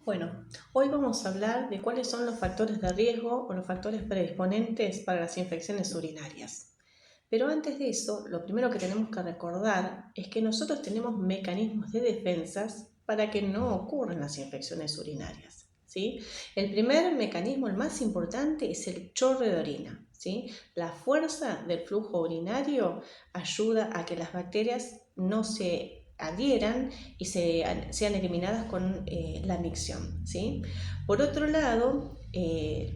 Bueno, hoy vamos a hablar de cuáles son los factores de riesgo o los factores predisponentes para las infecciones urinarias. Pero antes de eso, lo primero que tenemos que recordar es que nosotros tenemos mecanismos de defensas para que no ocurran las infecciones urinarias, ¿sí? El primer mecanismo, el más importante, es el chorro de orina, ¿sí? La fuerza del flujo urinario ayuda a que las bacterias no se adhieran y sean eliminadas con la micción, ¿sí? Por otro lado,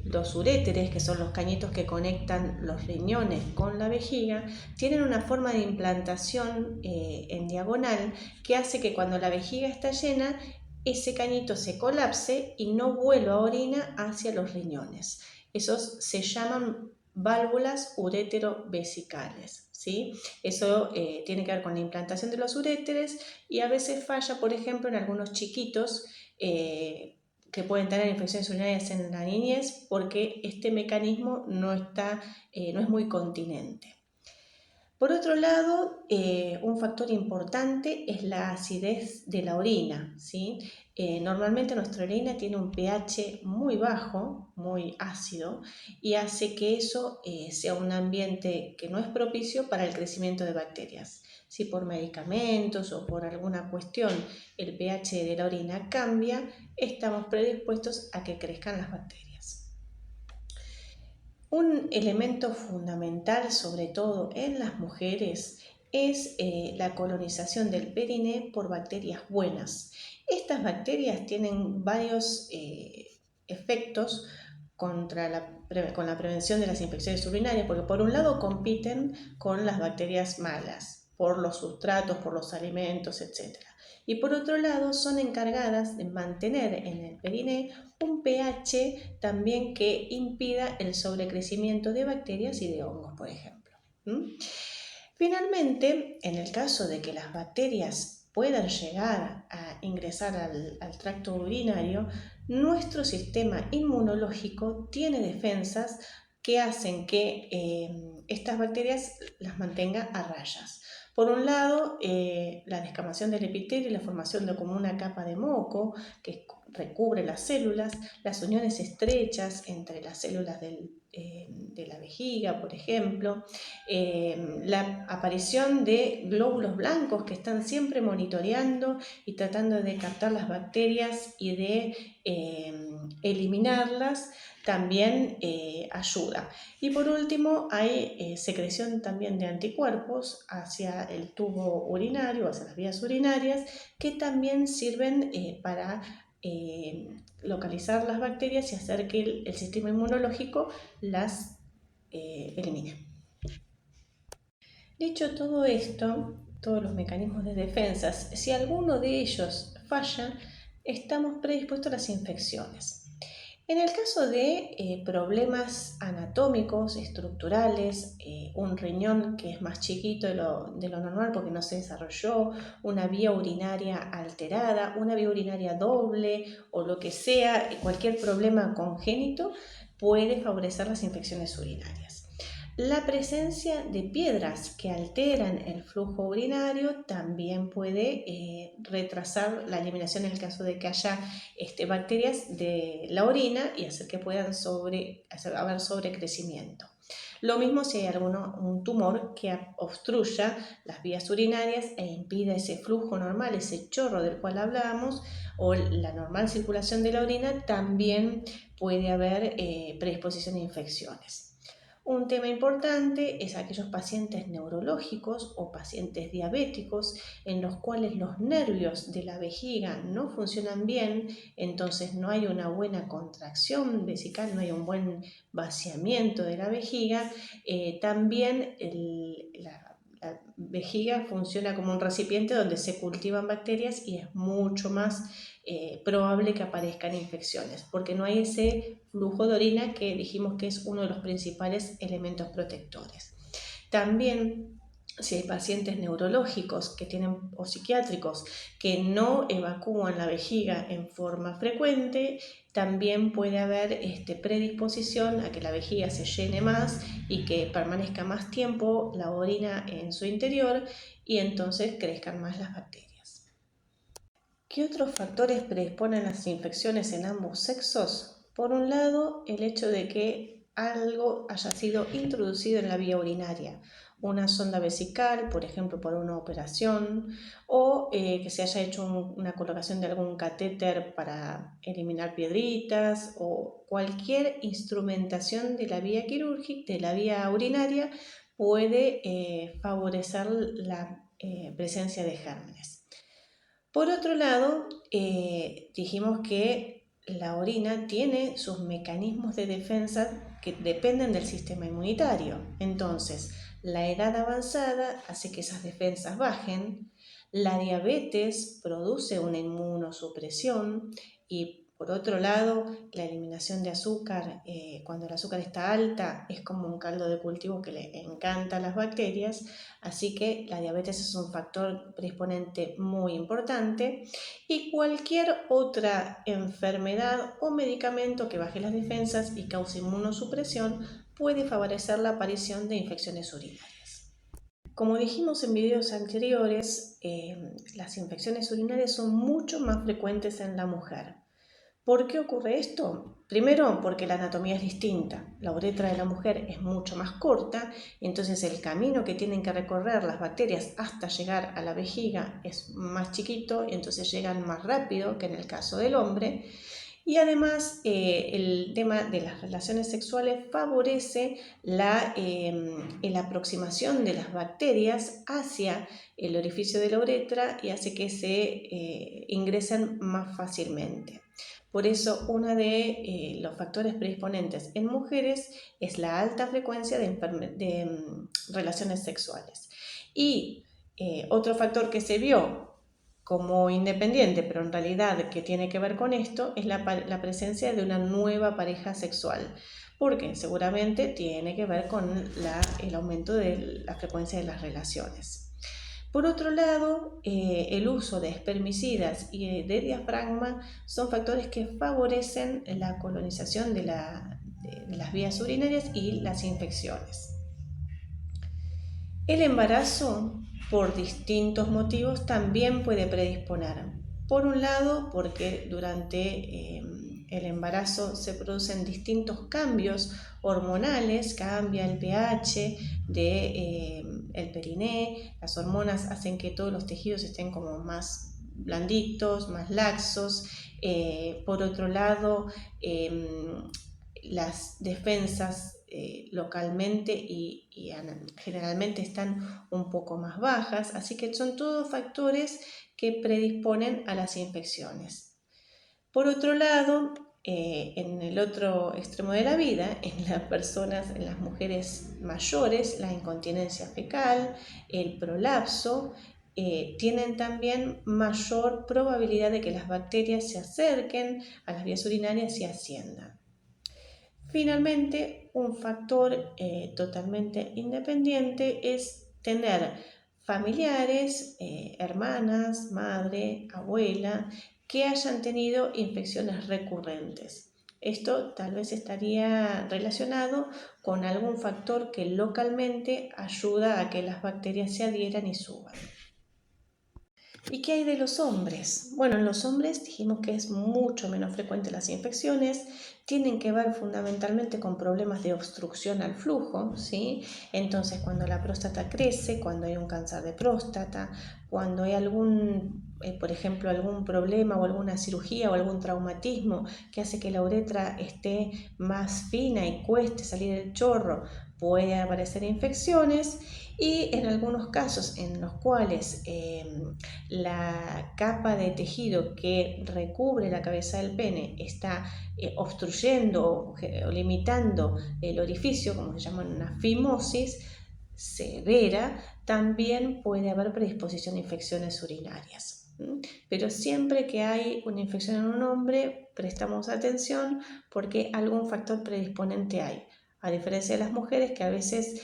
los uréteres, que son los cañitos que conectan los riñones con la vejiga, tienen una forma de implantación en diagonal que hace que cuando la vejiga está llena, ese cañito se colapse y no vuelva orina hacia los riñones. Esos se llaman válvulas ureterovesicales, ¿sí? Eso tiene que ver con la implantación de los uréteres y a veces falla, por ejemplo, en algunos chiquitos que pueden tener infecciones urinarias en la niñez porque este mecanismo no es muy continente. Por otro lado, un factor importante es la acidez de la orina, ¿sí? Normalmente nuestra orina tiene un pH muy bajo, muy ácido, y hace que eso sea un ambiente que no es propicio para el crecimiento de bacterias. Si por medicamentos o por alguna cuestión el pH de la orina cambia, estamos predispuestos a que crezcan las bacterias. Un elemento fundamental, sobre todo en las mujeres, es la colonización del perine por bacterias buenas. Estas bacterias tienen varios efectos con la prevención de las infecciones urinarias, porque por un lado compiten con las bacterias malas, por los sustratos, por los alimentos, etc. Y por otro lado son encargadas de mantener en el perine un pH también que impida el sobrecrecimiento de bacterias y de hongos, por ejemplo. Finalmente, en el caso de que las bacterias puedan llegar a ingresar al tracto urinario, nuestro sistema inmunológico tiene defensas que hacen que estas bacterias las mantenga a rayas. Por un lado, la descamación del epitelio y la formación de como una capa de moco que recubre las células, las uniones estrechas entre las células de la vejiga, por ejemplo, la aparición de glóbulos blancos que están siempre monitoreando y tratando de captar las bacterias y de eliminarlas, también ayuda. Y por último, hay secreción también de anticuerpos hacia el tubo urinario, hacia las vías urinarias, que también sirven para localizar las bacterias y hacer que el sistema inmunológico las elimine. Dicho todo esto, todos los mecanismos de defensa, si alguno de ellos falla, estamos predispuestos a las infecciones. En el caso de problemas anatómicos, estructurales, un riñón que es más chiquito de lo normal porque no se desarrolló, una vía urinaria alterada, una vía urinaria doble o lo que sea, cualquier problema congénito puede favorecer las infecciones urinarias. La presencia de piedras que alteran el flujo urinario también puede retrasar la eliminación en el caso de que haya bacterias de la orina y hacer que puedan haber sobrecrecimiento. Lo mismo si hay un tumor que obstruya las vías urinarias e impida ese flujo normal, ese chorro del cual hablábamos, o la normal circulación de la orina, también puede haber predisposición a infecciones. Un tema importante es aquellos pacientes neurológicos o pacientes diabéticos en los cuales los nervios de la vejiga no funcionan bien, entonces no hay una buena contracción vesical, no hay un buen vaciamiento de la vejiga. También la vejiga funciona como un recipiente donde se cultivan bacterias y es mucho más probable que aparezcan infecciones, porque no hay ese flujo de orina que dijimos que es uno de los principales elementos protectores. También, si hay pacientes neurológicos que tienen, o psiquiátricos que no evacúan la vejiga en forma frecuente, también puede haber predisposición a que la vejiga se llene más y que permanezca más tiempo la orina en su interior y entonces crezcan más las bacterias. ¿Qué otros factores predisponen a las infecciones en ambos sexos? Por un lado, el hecho de que algo haya sido introducido en la vía urinaria, una sonda vesical, por ejemplo, por una operación, o que se haya hecho una colocación de algún catéter para eliminar piedritas, o cualquier instrumentación de la vía quirúrgica, de la vía urinaria, puede favorecer la presencia de gérmenes. Por otro lado, dijimos que la orina tiene sus mecanismos de defensa que dependen del sistema inmunitario. Entonces, la edad avanzada hace que esas defensas bajen, la diabetes produce una inmunosupresión y por otro lado, la eliminación de azúcar, cuando el azúcar está alta, es como un caldo de cultivo que le encanta a las bacterias, así que la diabetes es un factor predisponente muy importante y cualquier otra enfermedad o medicamento que baje las defensas y cause inmunosupresión puede favorecer la aparición de infecciones urinarias. Como dijimos en videos anteriores, las infecciones urinarias son mucho más frecuentes en la mujer. ¿Por qué ocurre esto? Primero, porque la anatomía es distinta. La uretra de la mujer es mucho más corta, entonces el camino que tienen que recorrer las bacterias hasta llegar a la vejiga es más chiquito y entonces llegan más rápido que en el caso del hombre. Y además el tema de las relaciones sexuales favorece la aproximación de las bacterias hacia el orificio de la uretra y hace que se ingresen más fácilmente. Por eso, uno de los factores predisponentes en mujeres es la alta frecuencia de relaciones sexuales. Y otro factor que se vio como independiente, pero en realidad que tiene que ver con esto, es la presencia de una nueva pareja sexual. Porque seguramente tiene que ver con el aumento de la frecuencia de las relaciones. Por otro lado, el uso de espermicidas y de diafragma son factores que favorecen la colonización de las vías urinarias y las infecciones. El embarazo, por distintos motivos, también puede predisponer. Por un lado, porque durante el embarazo se producen distintos cambios hormonales, cambia el pH del periné, las hormonas hacen que todos los tejidos estén como más blanditos, más laxos. Por otro lado, las defensas localmente y generalmente están un poco más bajas, así que son todos factores que predisponen a las infecciones. Por otro lado, en el otro extremo de la vida, en las personas, en las mujeres mayores, la incontinencia fecal, el prolapso, tienen también mayor probabilidad de que las bacterias se acerquen a las vías urinarias y asciendan. Finalmente, un factor totalmente independiente es tener familiares, hermanas, madre, abuela, que hayan tenido infecciones recurrentes. Esto tal vez estaría relacionado con algún factor que localmente ayuda a que las bacterias se adhieran y suban. ¿Y qué hay de los hombres? Bueno, en los hombres dijimos que es mucho menos frecuente las infecciones, tienen que ver fundamentalmente con problemas de obstrucción al flujo, ¿sí? Entonces, cuando la próstata crece, cuando hay un cáncer de próstata, cuando hay por ejemplo, algún problema o alguna cirugía o algún traumatismo que hace que la uretra esté más fina y cueste salir el chorro, pueden aparecer infecciones. Y en algunos casos en los cuales la capa de tejido que recubre la cabeza del pene está obstruyendo o limitando el orificio, como se llama una fimosis severa, también puede haber predisposición a infecciones urinarias. Pero siempre que hay una infección en un hombre, prestamos atención porque algún factor predisponente hay. A diferencia de las mujeres que a veces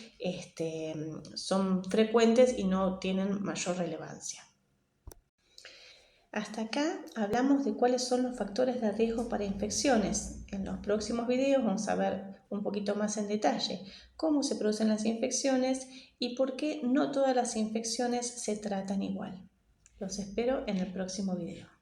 son frecuentes y no tienen mayor relevancia. Hasta acá hablamos de cuáles son los factores de riesgo para infecciones. En los próximos videos vamos a ver un poquito más en detalle cómo se producen las infecciones y por qué no todas las infecciones se tratan igual. Los espero en el próximo video.